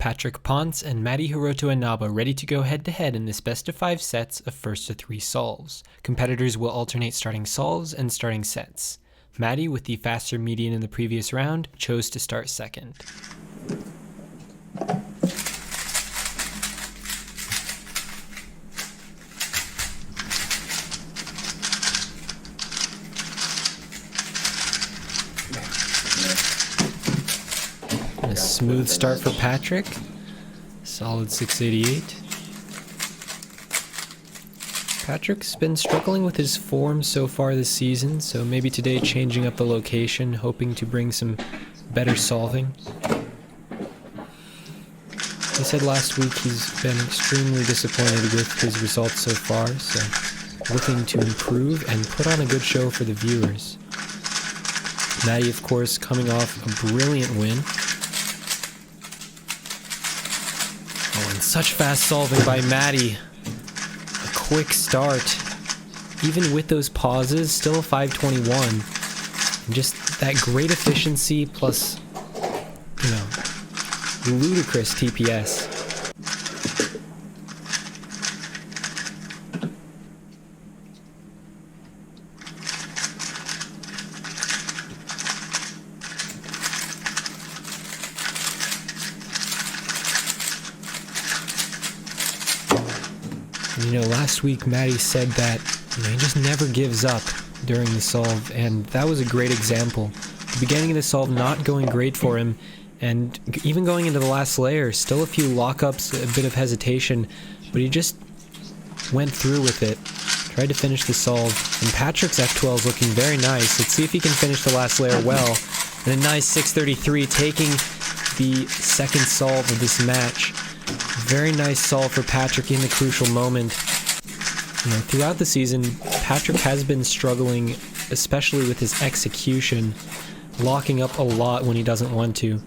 Patrick Ponce and Matty Hiroto Inaba ready to go head-to-head in this best-of-5 sets of first-to-3 solves. Competitors will alternate starting solves and starting sets. Matty, with the faster median in the previous round, chose to start second. A smooth start for Patrick. Solid 688. Patrick's been struggling with his form so far this season, so maybe today changing up the location, hoping to bring some better solving. He said last week he's been extremely disappointed with his results so far, so looking to improve and put on a good show for the viewers. Matty, of course, coming off a brilliant win. Oh, and such fast solving by Matty. A quick start. Even with those pauses, still a 521. And just that great efficiency plus, ludicrous TPS. Last week Matty said that he just never gives up during the solve, and that was a great example. The beginning of the solve not going great for him, and even going into the last layer, still a few lockups, a bit of hesitation, but he just went through with it, tried to finish the solve, and Patrick's F12 is looking very nice. Let's see if he can finish the last layer well. And a nice 633, taking the second solve of this match. Very nice solve for Patrick in the crucial moment. Throughout the season, Patrick has been struggling, especially with his execution, locking up a lot when he doesn't want to.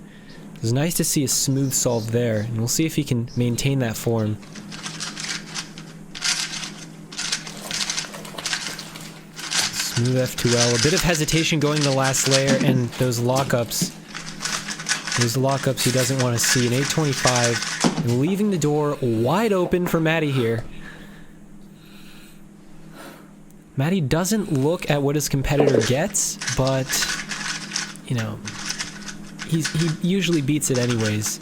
It's nice to see a smooth solve there, and we'll see if he can maintain that form. Smooth F2L, a bit of hesitation going the last layer, and those lockups. Those lockups he doesn't want to see. An 825, and leaving the door wide open for Matty here. Matty doesn't look at what his competitor gets, but, he usually beats it anyways.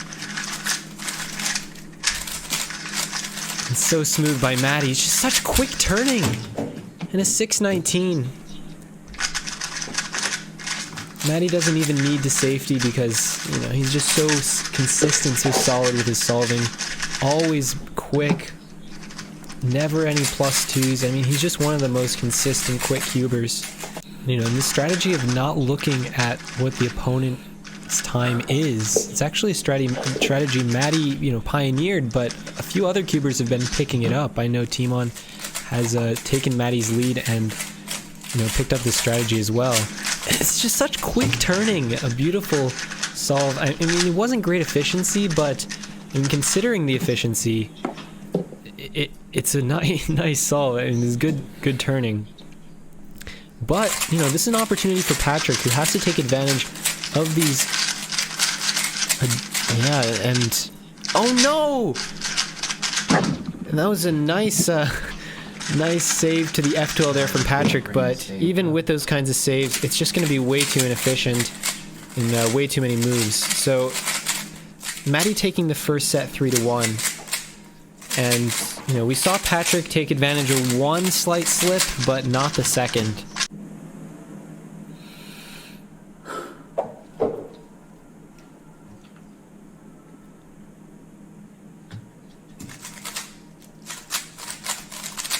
It's so smooth by Matty. It's just such quick turning. And a 619. Matty doesn't even need the safety because, he's just so consistent, so solid with his solving. Always quick. Never any +2s. I mean, he's just one of the most consistent quick cubers. And the strategy of not looking at what the opponent's time is, it's actually a strategy Matty, pioneered, but a few other cubers have been picking it up. I know Timon has taken Matty's lead and, picked up this strategy as well. It's just such quick turning, a beautiful solve. I mean, it wasn't great efficiency, but considering the efficiency, it's a nice solve. I mean, it's good turning. But, this is an opportunity for Patrick, who has to take advantage of these... and... Oh no! And that was a nice save to the F12 there from Patrick, but even with those kinds of saves, it's just going to be way too inefficient and way too many moves. So, Matty taking the first set 3-1. And, we saw Patrick take advantage of one slight slip, but not the second.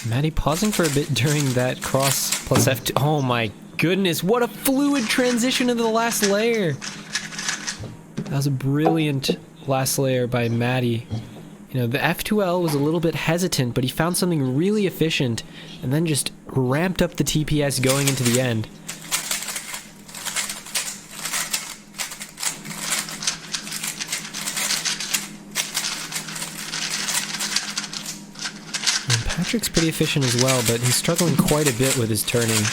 Matty pausing for a bit during that cross plus F2. Oh my goodness, what a fluid transition into the last layer. That was a brilliant last layer by Matty. The F2L was a little bit hesitant, but he found something really efficient and then just ramped up the TPS going into the end. And Patrick's pretty efficient as well, but he's struggling quite a bit with his turning.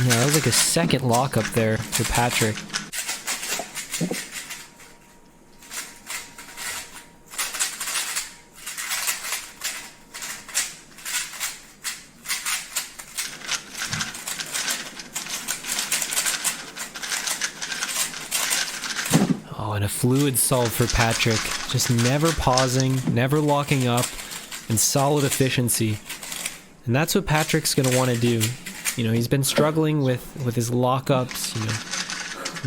That was like a second lockup there for Patrick. fluid solve for Patrick. Just never pausing, never locking up, and solid efficiency. And that's what Patrick's going to want to do. You know, he's been struggling with his lockups, you know,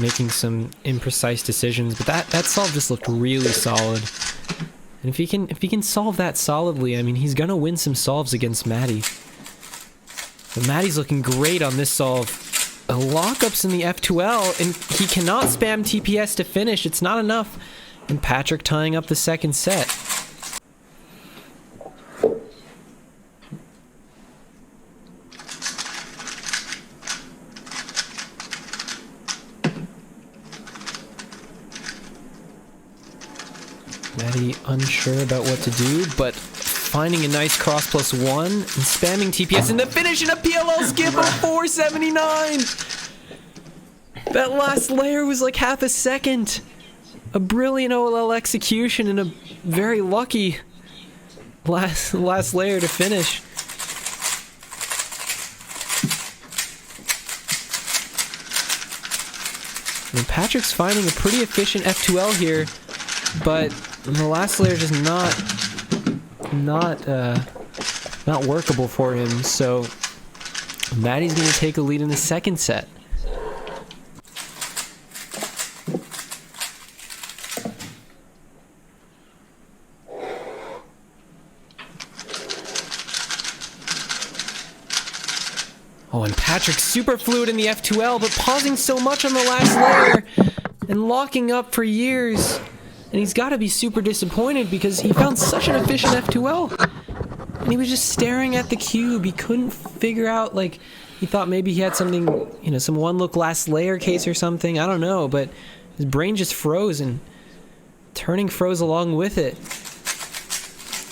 making some imprecise decisions, but that solve just looked really solid. And if he can solve that solidly, I mean, he's going to win some solves against Matty. But Matty's looking great on this solve. Lockups in the F2L, and he cannot spam TPS to finish. It's not enough. And Patrick tying up the second set. Matty unsure about what to do, but finding a nice cross +1 and spamming TPS and the finish in a PLL skip of 479. That last layer was like half a second. A brilliant OLL execution and a very lucky last layer to finish. And Patrick's finding a pretty efficient F2L here, but the last layer is just not workable for him. So Matty's going to take a lead in the second set. Oh, and Patrick's super fluid in the F2L, but pausing so much on the last layer and locking up for years. And he's got to be super disappointed because he found such an efficient F2L. And he was just staring at the cube. He couldn't figure out, like, he thought maybe he had something, you know, some one-look last layer case or something. I don't know, but his brain just froze and turning froze along with it.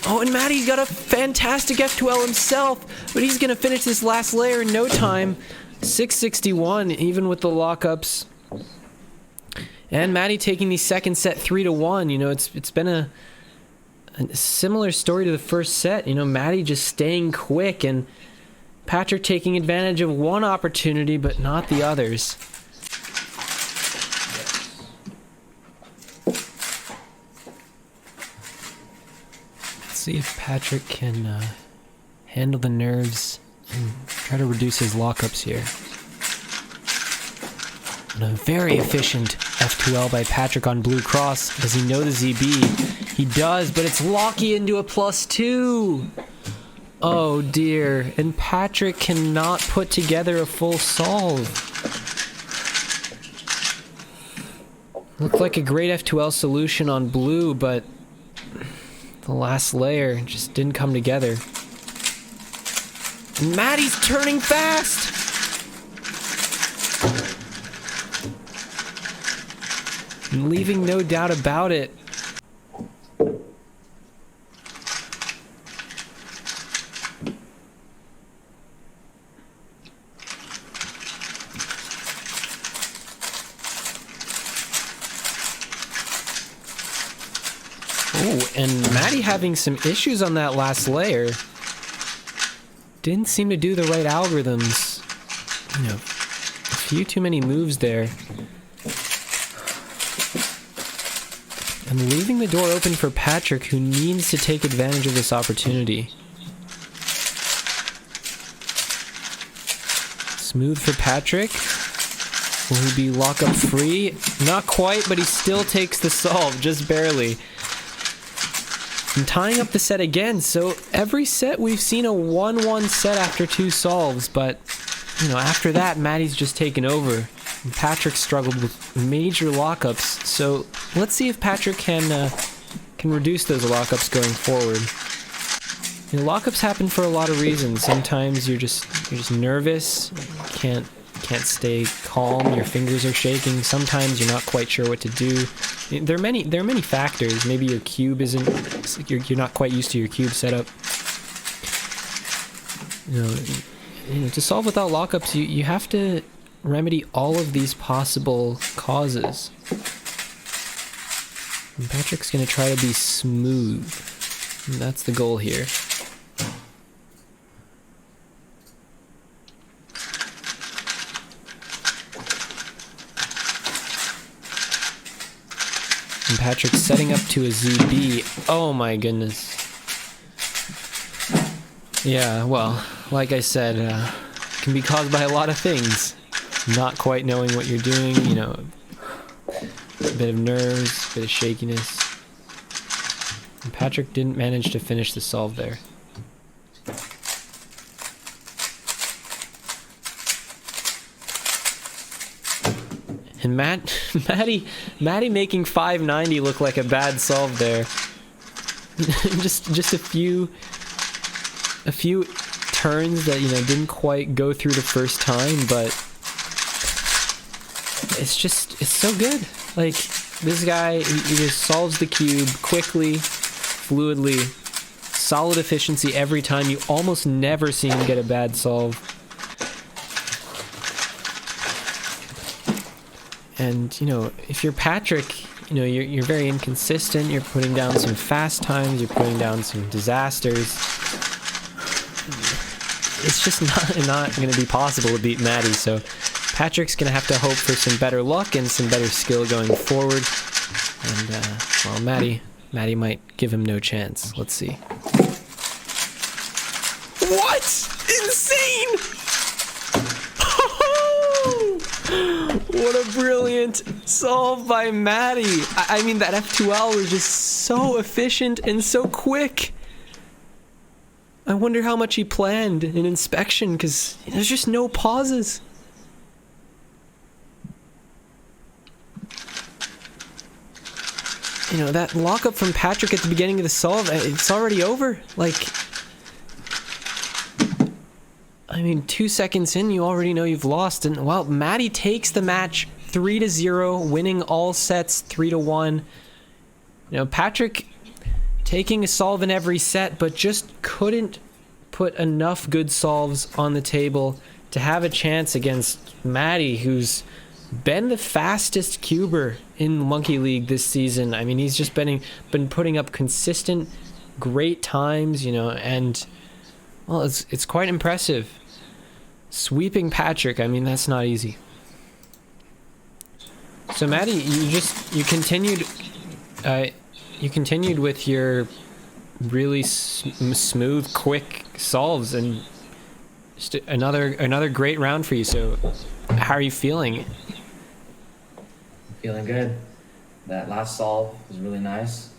Oh, and Matty's got a fantastic F2L himself, but he's going to finish this last layer in no time. 661, even with the lockups. And Matty taking the second set 3-1. You know, it's been a similar story to the first set. You know, Matty just staying quick and Patrick taking advantage of one opportunity, but not the others. See if Patrick can handle the nerves and try to reduce his lockups here. And a very efficient F2L by Patrick on blue cross. Does he know the ZB? He does, but it's locky into a +2. Oh dear, and Patrick cannot put together a full solve. Looked like a great F2L solution on blue, but the last layer just didn't come together. And Matty's turning fast! And leaving no doubt about it. Oh, and Matty having some issues on that last layer. Didn't seem to do the right algorithms. You know, a few too many moves there. And leaving the door open for Patrick, who needs to take advantage of this opportunity. Smooth for Patrick. Will he be lockup free? Not quite, but he still takes the solve, just barely. And tying up the set again, so every set we've seen a 1-1 set after 2 solves, but, you know, after that, Matty's just taken over. And Patrick struggled with major lockups, so let's see if Patrick can reduce those lockups going forward. You know, lockups happen for a lot of reasons. Sometimes you're just nervous, can't stay calm, your fingers are shaking. Sometimes you're not quite sure what to do. There are many factors. Maybe your cube isn't, you're not quite used to your cube setup. You know, to solve without lockups, you have to remedy all of these possible causes. And Patrick's gonna try to be smooth. And that's the goal here. Patrick setting up to a ZB. Oh my goodness. Yeah, well, like I said, can be caused by a lot of things. Not quite knowing what you're doing, you know, a bit of nerves, a bit of shakiness. And Patrick didn't manage to finish the solve there. And Matty making 590 look like a bad solve there. just a few turns that, you know, didn't quite go through the first time, but it's so good. Like, this guy, he just solves the cube quickly, fluidly, solid efficiency every time. You almost never see him get a bad solve. And, you know, if you're Patrick, you know, you're very inconsistent. You're putting down some fast times. You're putting down some disasters. It's just not going to be possible to beat Matty. So Patrick's going to have to hope for some better luck and some better skill going forward. And, well, Matty might give him no chance. Let's see. What? Insane! What a brilliant solve by Matty. I mean, that F2L was just so efficient and so quick. I wonder how much he planned in inspection, because there's just no pauses. You know, that lockup from Patrick at the beginning of the solve, it's already over. Like, I mean, 2 seconds in, you already know you've lost. And, well, Matty takes the match 3-0, winning all sets 3-1. You know, Patrick taking a solve in every set, but just couldn't put enough good solves on the table to have a chance against Matty, who's been the fastest cuber in Monkey League this season. I mean, he's just been putting up consistent, great times, you know, and, well, it's quite impressive. Sweeping Patrick, I mean, that's not easy. So Matty, you continued with your really smooth, quick solves, and just another great round for you. So how are you feeling? Feeling good. That last solve was really nice.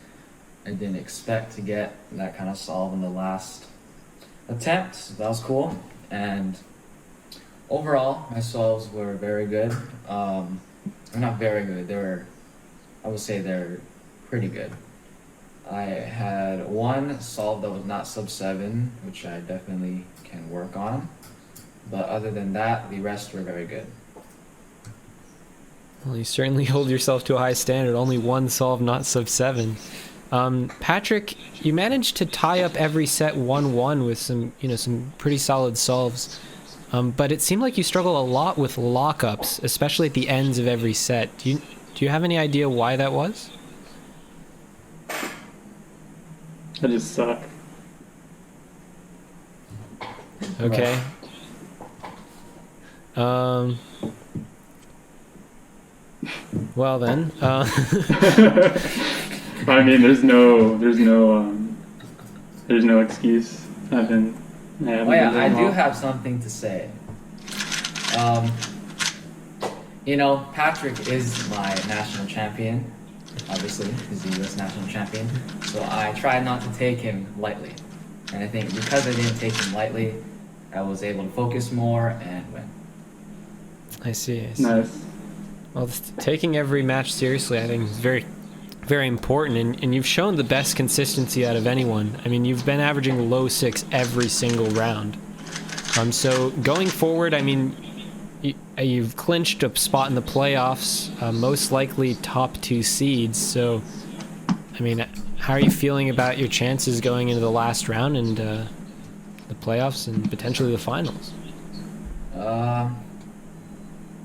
I didn't expect to get that kind of solve in the last attempt, so that was cool. And overall, my solves were very good. They're not very good. I would say they're pretty good. I had one solve that was not sub 7, which I definitely can work on. But other than that, the rest were very good. Well, you certainly hold yourself to a high standard. Only one solve, not sub 7. Patrick, you managed to tie up every set 1-1 with some pretty solid solves. But it seemed like you struggled a lot with lockups, especially at the ends of every set. Do you have any idea why that was? I just suck. Okay. Well then. I mean, there's no excuse. I do have something to say. You know, Patrick is my national champion. Obviously, he's the U.S. national champion. So I tried not to take him lightly. And I think because I didn't take him lightly, I was able to focus more and win. I see. Nice. Well, taking every match seriously, I think, is very, very important. And you've shown the best consistency out of anyone. I mean, you've been averaging low 6 every single round. So going forward, I mean, you've clinched a spot in the playoffs, most likely top 2 seeds. So, I mean, how are you feeling about your chances going into the last round and the playoffs and potentially the finals?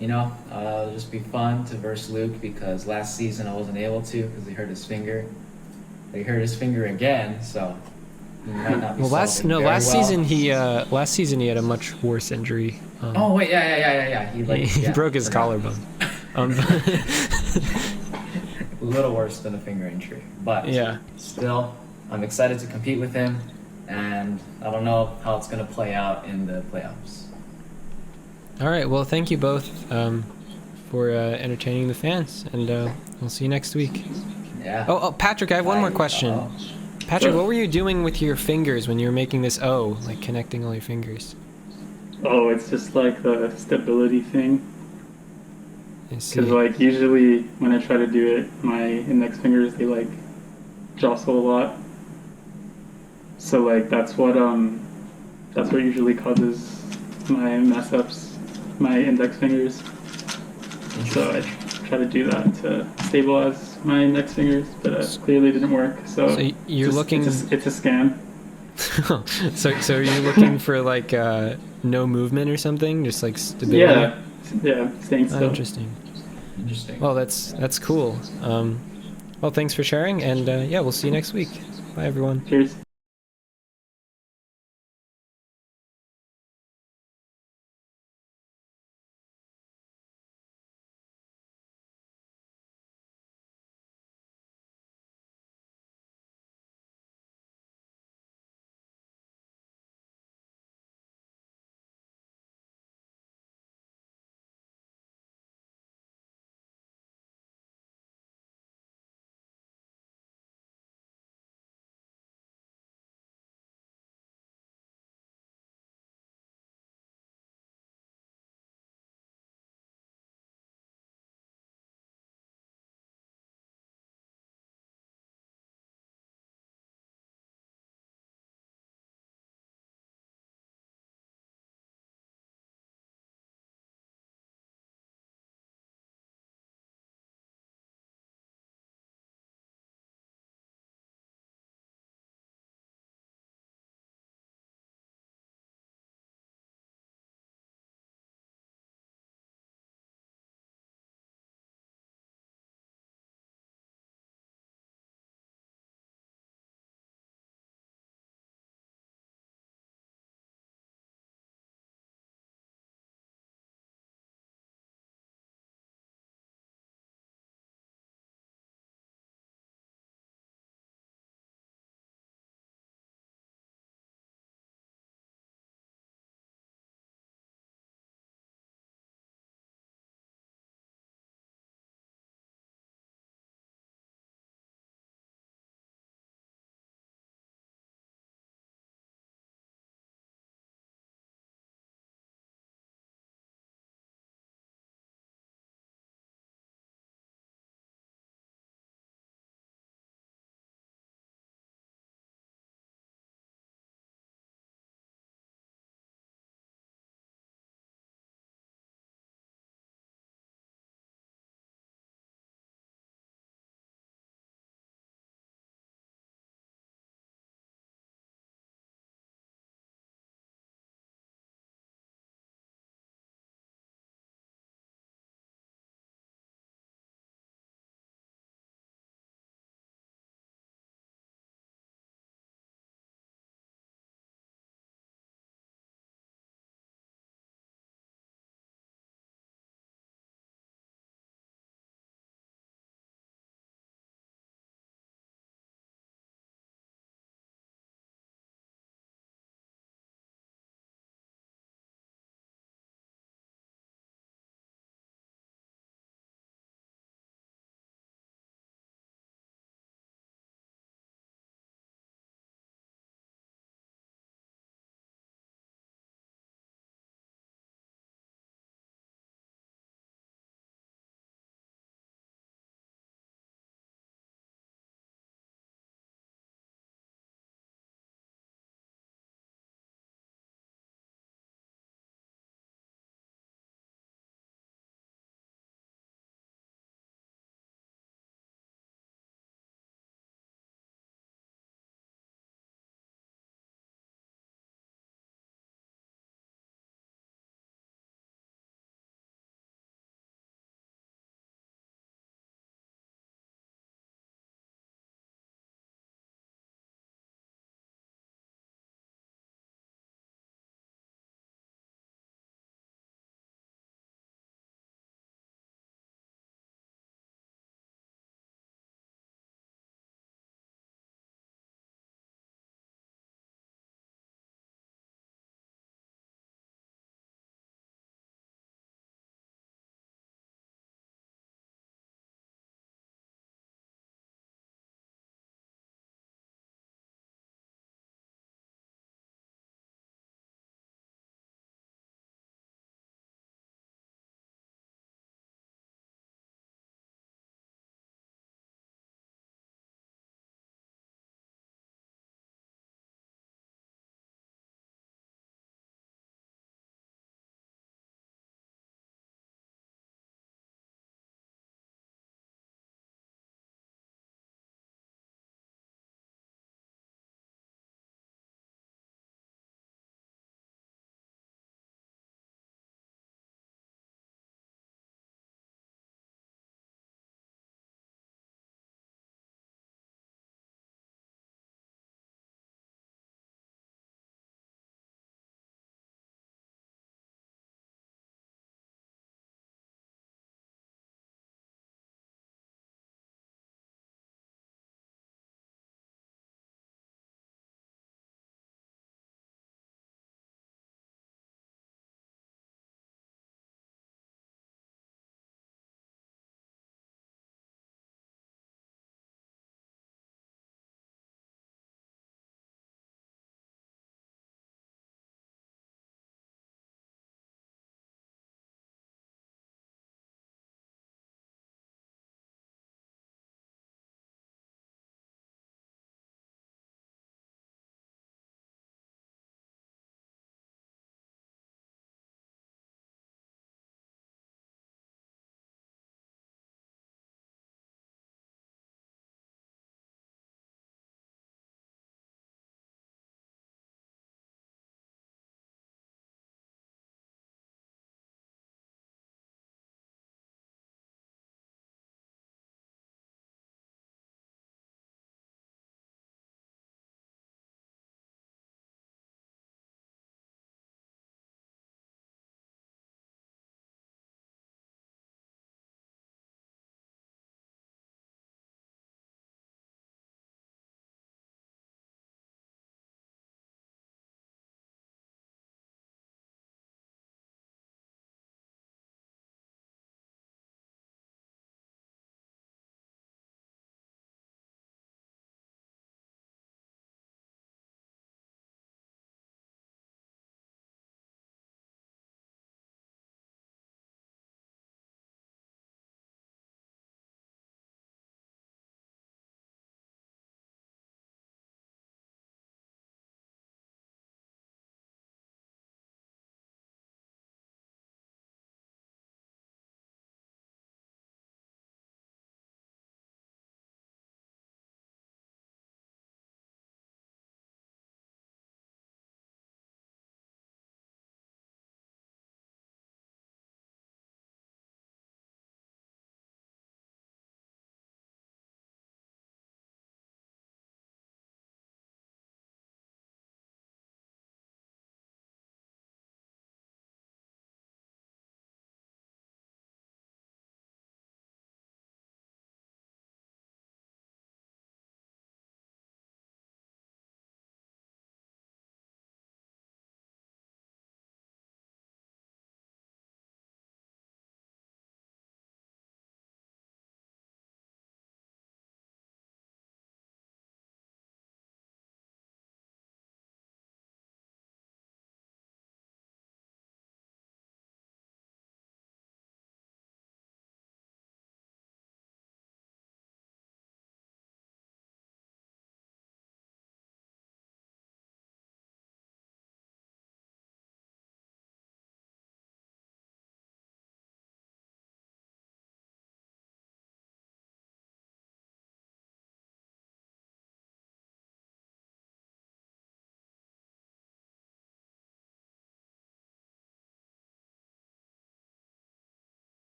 You know, it'll just be fun to verse Luke, because last season I wasn't able to because he hurt his finger. He hurt his finger again, so he might not be. Well, last season he had a much worse injury. Oh wait, yeah. He broke his collarbone. little worse than a finger injury. But Yeah. still, I'm excited to compete with him, and I don't know how it's going to play out in the playoffs. All right. Well, thank you both for entertaining the fans, and we'll see you next week. Yeah. Oh, Patrick, I have one more question. Uh-oh. Patrick, what were you doing with your fingers when you were making this O, like connecting all your fingers? Oh, it's just like the stability thing. I see. Because like usually when I try to do it, my index fingers they like jostle a lot. So like that's what usually causes my mess ups, my index fingers. So I try to do that to stabilize my index fingers, but it clearly didn't work. So you're looking. It's a scam. so are you looking for like no movement or something, just like stability? Yeah, staying Oh, still. interesting. Interesting. Well, that's cool. Well, thanks for sharing, and yeah, we'll see you next week. Bye, everyone. Cheers.